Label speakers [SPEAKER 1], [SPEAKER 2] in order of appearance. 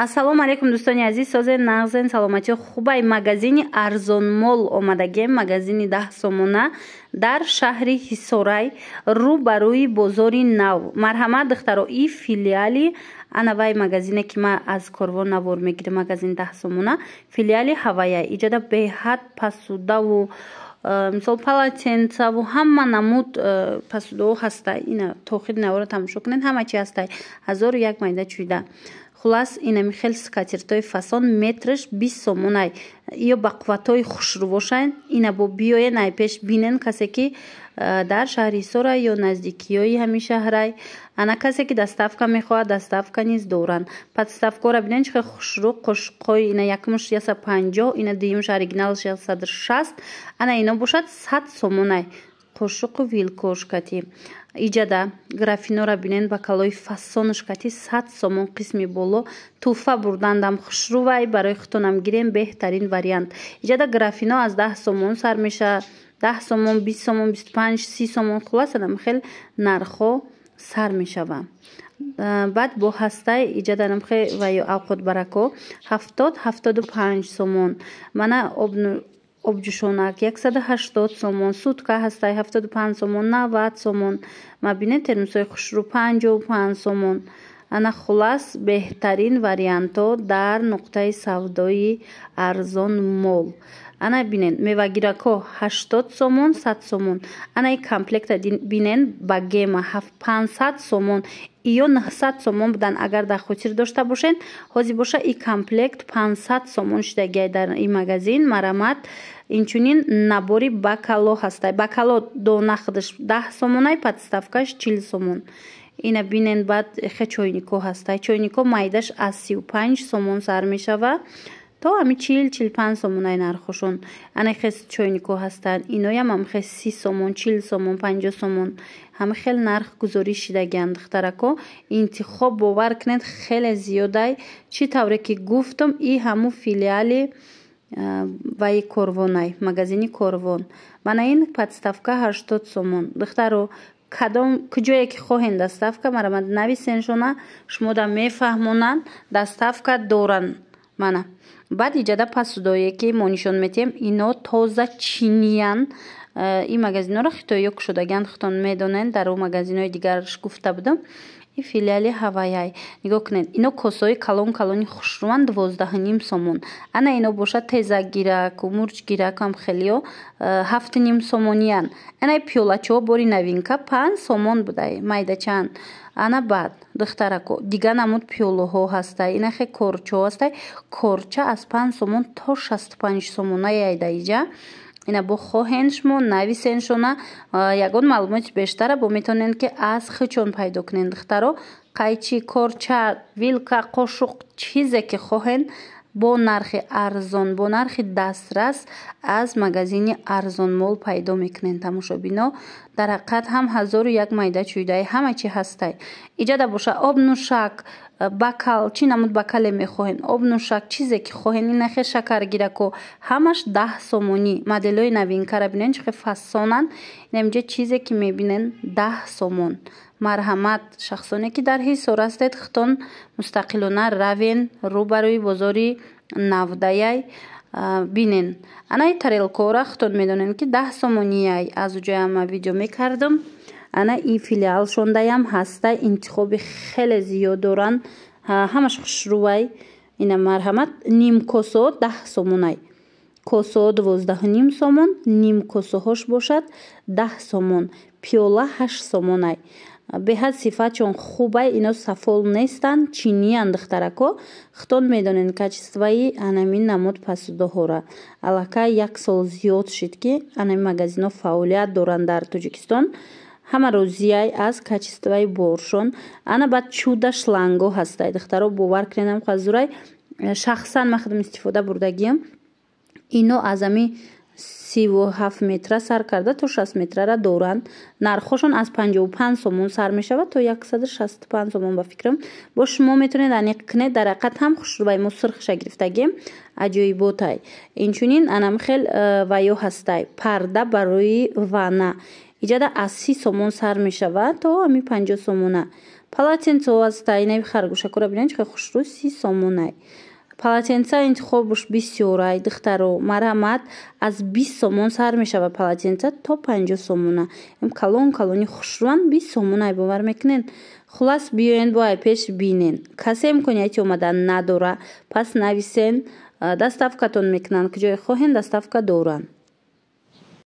[SPEAKER 1] ассалому алейкум дӯстони азиз, созе нағзен саломати хубай магазини арзонмол омадагем. Магазини 10 сомона дар шаҳри Ҳисорай рӯ ба рӯи бозори нав. Марҳамат духтаро, и филиали анавай магазине ки ма аз корвон навор мегирем, магазин 10 сомона филиали ҳавая. Иҷода беҳад пасудаву мисол палатенцаву ҳама намуд пасудаву ҳастай. Ина тохир навора тамошо кунед, ҳама чи ҳастай. 1001 майда чуйда. Хулас инами хел скатертои фасон метраш 20 сомонай. Ё ба қувватои хушрувошайн. Ина бо биёен ай пеш бинен касе ки дар шаҳри Ҳисорай ё наздикиёи ҳамин шаҳрай. Ана касе ки доставка мехоҳад, доставка низ доранд. Подставкора бинен чихе хушру қошуқҳои ина якумш 150, ина дуюмш оригиналш 160. Ана ино бошад 100 сомонай. Қошуқу вилкошкати. Иҷада графинора бинен ба калои фасонашкати 100 сомон қисми боло туҳфа бурдандам хушрувай барои хутонам гирем беҳтарин вариант. Иҷада графино аз 10 сомон сар меша, 10 сомон, 20 сомон, 25, 30 сомон хулас анам хел нархо сар мешава. Баъд бо ҳастай иҷада нам хел ва ё авқот барако 70-75 сомон. Мана обҷӯшонак 180 сомон, сутка ҳастай 75 сомон, 90 сомон. Ма бинед термосои хушру 55 сомон. Ана хулас беҳтарин варианто дар нуқтаи савдои арзон мол. Ана бинен мевагирако 80 сомон, 100 сомон. Ана и комплекта бинен ба гема 500 сомон ё 900 сомон будан. Агар дар хотир дошта бошед, ҳозир боша и комплект 500 сомон шудагиай дар ин магазин. Марамат инчунин набори бакало ҳастай. Бакало дона худаш 10 сомонай, подставкаш 40 сомон. Ина бинен баъд хе чойнико ҳастай. Чойнико майдаш аз 35 сомон сар мешава то ҳами 40-45 сомонай нархошон. Ана хес чойнико ҳастанд. Иноям ам хес 30 сомон, 40 сомон, 50 сомон. ҳама хел нарх гузорӣ шидагианд духтарако. Интихоб бовар кунед хеле зиёдай. Чӣ тавре ки гуфтам, и ҳаму филиали ваи корвонай, магазини корвон. Бана ин подставка 80 сомон. Духтаро куҷое ки хоҳен доставка марамад нависеншона, шумода мефаҳмонанд доставка доранд. Мана баъд иҷада пасудое ки мо нишон метем, ино тоза чиниян. Ин магазинора хитоиё кушодагианд, хутон медонед, дар магазинои дигарш гуфта будам. И филиали ҳаваяй. Нигоҳ кунед, ино косаҳои калон калони хушруванд 12.5 сомон. Ана ино бошад тезагирак, мурҷгирак ҳам хелиё 7.5 сомониян. Ана пиёлачаҳо бори новинка 5 сомон будай, майдачанд. Ана баъд духтарако дига намуд пиёлаҳо ҳастай. Ина хе корчаҳо ҳастай. Корча аз 5 сомон то 65 сомона яйда иҷа. Ина бо хоҳен шумо нависеншона. Ягон маълумоти бештара бо метавонед ки аз хичон пайдо кунед духтаро. қайчи, корча, вилка, қошуқ, чизе ки хоҳен бо нархи арзон, бо нархи дастрас аз магазини арзонмол пайдо мекунед. Тамошобино дар ҳақиқат ҳам 1001 майда чуйдаи ҳама чи ҳастай. Иҷада боша обнушак, бакал, чӣ намуд бакале мехоҳен, обнушак, чизе ки хоҳен. ина хе шакаргирако ҳамаш 10 сомонӣ. моделҳои новинкара бинен чихе фасонанд. инамиҷа чизе ки мебинен 10 сомон. марҳамат шахсоне ки дар Ҳисор ҳастед, хутон мустақилона равен рӯ ба рӯи бозори навдаяй бинен. Анаи тарелкора хутон медонен ки 10 сомонияй. аз уҷояма видео мекардам. ана и филиал шондаям ҳастай. интихоби хеле зиёд доранд. ҳамаш хушрувай. ина марҳамат ним косо 10 сомонай. косо 12.5 сомон, ним косоҳош бошад 10 сомон. пиёла 8 сомонай. беҳад сифатшон хубай. ино сафол нестанд, чиниянд духтарако. хутон медонен качествои анамин намуд пасудаҳора. аллакай 1 сол зиёд шид ки анамин магазино фаъолият доранд дар Тоҷикистон. ҳама розияй аз качествои боршон. ана баъд чуда шланго ҳастай. духтаро бовар кунедам хазурай шахсан ма худам истифода бурдагиям. ино аз ами 37 метра сар карда то 60 метрара доранд. нархошон аз 55 сомон сар мешава то 165 сомон ба фикрам. бо шумо метавонед аниқ кунед. дар ҳақиқат ҳам хушрувай мо сирхша гирифтагем аҷоиботай. инчунин анам хел ваё ҳастай. парда барои вана иҷада аз 30 сомон сар мешава то ами 50 сомона. полотенце вазитаи харгушакура бинен чихе хушрӯ 30 сомонай. Полотенца интихобуш бисёрай духтаро. Марҳамат, аз 20 сомон сар мешава полотенца то 50 сомона. Ин калони хушрӯан 20 сомонай бовар мекунен. Хулас биёен бо айпеш бинен. Касе имконияти омадан надора, пас нависен, доставкатон мекунанд. Куҷое хоҳен доставка доранд.